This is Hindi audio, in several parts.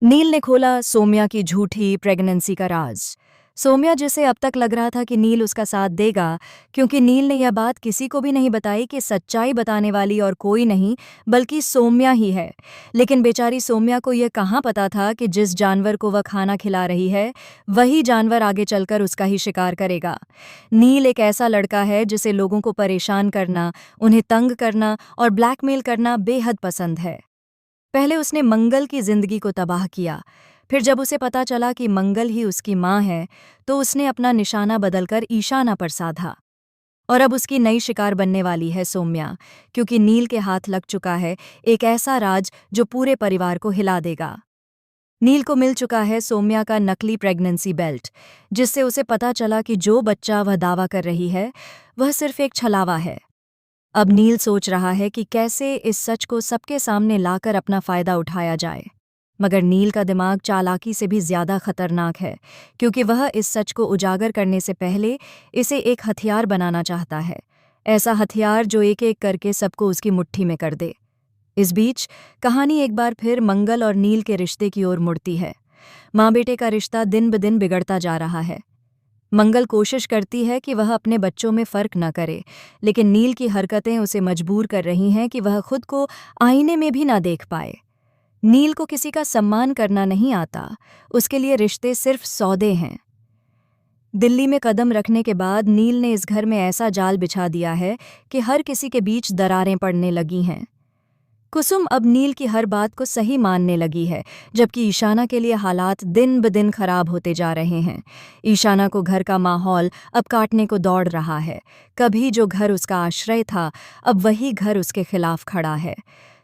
नील ने खोला सोम्या की झूठी प्रेगनेंसी का राज। सोम्या जिसे अब तक लग रहा था कि नील उसका साथ देगा, क्योंकि नील ने यह बात किसी को भी नहीं बताई कि सच्चाई बताने वाली और कोई नहीं बल्कि सोम्या ही है। लेकिन बेचारी सोम्या को यह कहाँ पता था कि जिस जानवर को वह खाना खिला रही है वही जानवर आगे चलकर उसका ही शिकार करेगा। नील एक ऐसा लड़का है जिसे लोगों को परेशान करना, उन्हें तंग करना और ब्लैकमेल करना बेहद पसंद है। पहले उसने मंगल की जिंदगी को तबाह किया। फिर जब उसे पता चला कि मंगल ही उसकी माँ है, तो उसने अपना निशाना बदलकर ईशाना पर साधा। और अब उसकी नई शिकार बनने वाली है सोम्या, क्योंकि नील के हाथ लग चुका है एक ऐसा राज जो पूरे परिवार को हिला देगा। नील को मिल चुका है सोम्या का नकली प्रेगनेंसी बेल्ट, जिससे उसे पता चला कि जो बच्चा वह दावा कर रही है वह सिर्फ एक छलावा है। अब नील सोच रहा है कि कैसे इस सच को सबके सामने लाकर अपना फायदा उठाया जाए। मगर नील का दिमाग चालाकी से भी ज्यादा खतरनाक है, क्योंकि वह इस सच को उजागर करने से पहले इसे एक हथियार बनाना चाहता है। ऐसा हथियार जो एक एक करके सबको उसकी मुट्ठी में कर दे। इस बीच कहानी एक बार फिर मंगल और नील के रिश्ते की ओर मुड़ती है। माँ बेटे का रिश्ता दिन ब दिन बिगड़ता जा रहा है। मंगल कोशिश करती है कि वह अपने बच्चों में फर्क न करे, लेकिन नील की हरकतें उसे मजबूर कर रही हैं कि वह खुद को आईने में भी ना देख पाए। नील को किसी का सम्मान करना नहीं आता, उसके लिए रिश्ते सिर्फ सौदे हैं। दिल्ली में कदम रखने के बाद नील ने इस घर में ऐसा जाल बिछा दिया है कि हर किसी के बीच दरारें पड़ने लगी हैं। कुसुम अब नील की हर बात को सही मानने लगी है, जबकि ईशाना के लिए हालात दिन ब दिन खराब होते जा रहे हैं। ईशाना को घर का माहौल अब काटने को दौड़ रहा है। कभी जो घर उसका आश्रय था, अब वही घर उसके खिलाफ खड़ा है।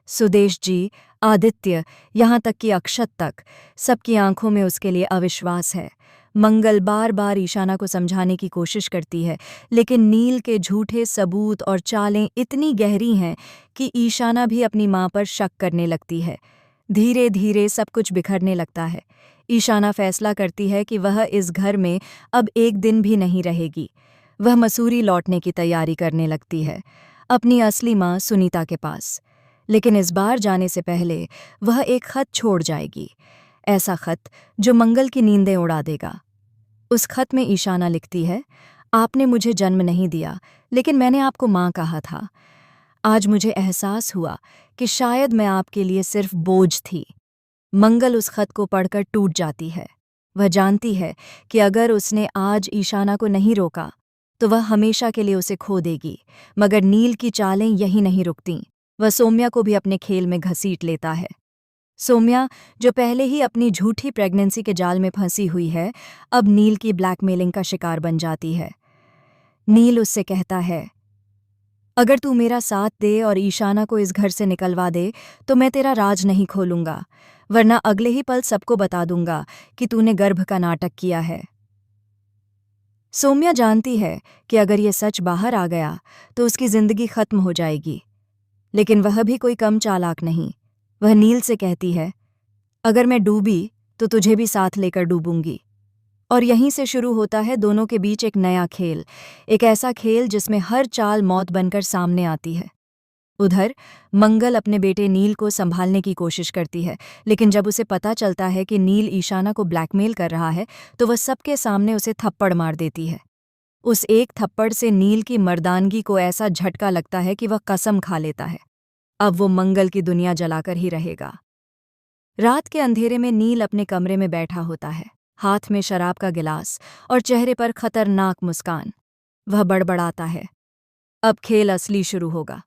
सुदेश जी, आदित्य, यहाँ तक कि अक्षत तक, सबकी आंखों में उसके लिए अविश्वास है। मंगल बार बार ईशाना को समझाने की कोशिश करती है, लेकिन नील के झूठे सबूत और चालें इतनी गहरी हैं कि ईशाना भी अपनी माँ पर शक करने लगती है। धीरे धीरे सब कुछ बिखरने लगता है। ईशाना फैसला करती है कि वह इस घर में अब एक दिन भी नहीं रहेगी। वह मसूरी लौटने की तैयारी करने लगती है, अपनी असली माँ सुनीता के पास। लेकिन इस बार जाने से पहले वह एक खत छोड़ जाएगी, ऐसा खत जो मंगल की नींदें उड़ा देगा। उस खत में ईशाना लिखती है, आपने मुझे जन्म नहीं दिया, लेकिन मैंने आपको माँ कहा था। आज मुझे एहसास हुआ कि शायद मैं आपके लिए सिर्फ बोझ थी। मंगल उस खत को पढ़कर टूट जाती है। वह जानती है कि अगर उसने आज ईशाना को नहीं रोका तो वह हमेशा के लिए उसे खो देगी। मगर नील की चालें यही नहीं रुकतीं। वह सोम्या को भी अपने खेल में घसीट लेता है। सोम्या, जो पहले ही अपनी झूठी प्रेगनेंसी के जाल में फंसी हुई है, अब नील की ब्लैकमेलिंग का शिकार बन जाती है। नील उससे कहता है, अगर तू मेरा साथ दे और ईशाना को इस घर से निकलवा दे तो मैं तेरा राज नहीं खोलूंगा, वरना अगले ही पल सबको बता दूंगा कि तूने गर्भ का नाटक किया है। सोम्या जानती है कि अगर ये सच बाहर आ गया तो उसकी जिंदगी खत्म हो जाएगी, लेकिन वह भी कोई कम चालाक नहीं। वह नील से कहती है, अगर मैं डूबी तो तुझे भी साथ लेकर डूबूंगी। और यहीं से शुरू होता है दोनों के बीच एक नया खेल, एक ऐसा खेल जिसमें हर चाल मौत बनकर सामने आती है। उधर मंगल अपने बेटे नील को संभालने की कोशिश करती है, लेकिन जब उसे पता चलता है कि नील ईशाना को ब्लैकमेल कर रहा है तो वह सबके सामने उसे थप्पड़ मार देती है। उस एक थप्पड़ से नील की मर्दानगी को ऐसा झटका लगता है कि वह कसम खा लेता है, अब वो मंगल की दुनिया जलाकर ही रहेगा। रात के अंधेरे में नील अपने कमरे में बैठा होता है, हाथ में शराब का गिलास और चेहरे पर खतरनाक मुस्कान। वह बड़बड़ाता है, अब खेल असली शुरू होगा।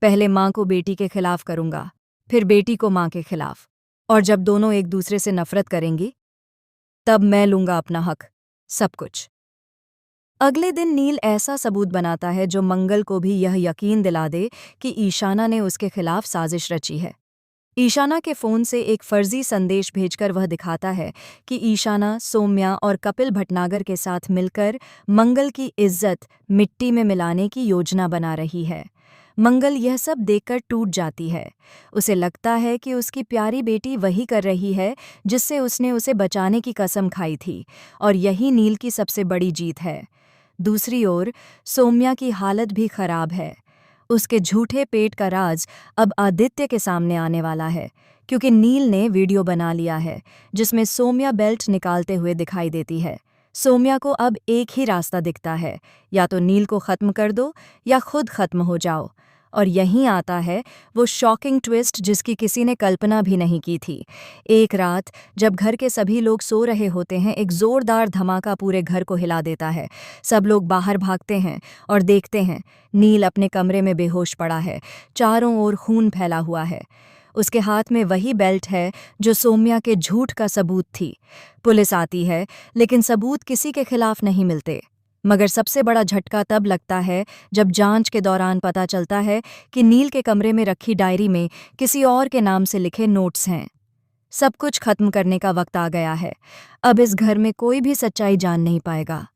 पहले माँ को बेटी के खिलाफ करूंगा, फिर बेटी को माँ के खिलाफ, और जब दोनों एक दूसरे से नफरत करेंगी तब मैं लूंगा अपना हक, सब कुछ। अगले दिन नील ऐसा सबूत बनाता है जो मंगल को भी यह यकीन दिला दे कि ईशाना ने उसके खिलाफ साजिश रची है। ईशाना के फोन से एक फर्जी संदेश भेजकर वह दिखाता है कि ईशाना सोम्या और कपिल भटनागर के साथ मिलकर मंगल की इज्जत मिट्टी में मिलाने की योजना बना रही है। मंगल यह सब देखकर टूट जाती है। उसे लगता है कि उसकी प्यारी बेटी वही कर रही है जिससे उसने उसे बचाने की कसम खाई थी, और यही नील की सबसे बड़ी जीत है। दूसरी ओर सोम्या की हालत भी खराब है। उसके झूठे पेट का राज अब आदित्य के सामने आने वाला है, क्योंकि नील ने वीडियो बना लिया है जिसमें सौम्या बेल्ट निकालते हुए दिखाई देती है। सौम्या को अब एक ही रास्ता दिखता है, या तो नील को खत्म कर दो या खुद खत्म हो जाओ। और यहीं आता है वो शॉकिंग ट्विस्ट जिसकी किसी ने कल्पना भी नहीं की थी। एक रात जब घर के सभी लोग सो रहे होते हैं, एक जोरदार धमाका पूरे घर को हिला देता है। सब लोग बाहर भागते हैं और देखते हैं नील अपने कमरे में बेहोश पड़ा है, चारों ओर खून फैला हुआ है। उसके हाथ में वही बेल्ट है जो सौम्या के झूठ का सबूत थी। पुलिस आती है लेकिन सबूत किसी के खिलाफ नहीं मिलते। मगर सबसे बड़ा झटका तब लगता है जब जांच के दौरान पता चलता है कि नील के कमरे में रखी डायरी में किसी और के नाम से लिखे नोट्स हैं। सब कुछ खत्म करने का वक्त आ गया है। अब इस घर में कोई भी सच्चाई जान नहीं पाएगा।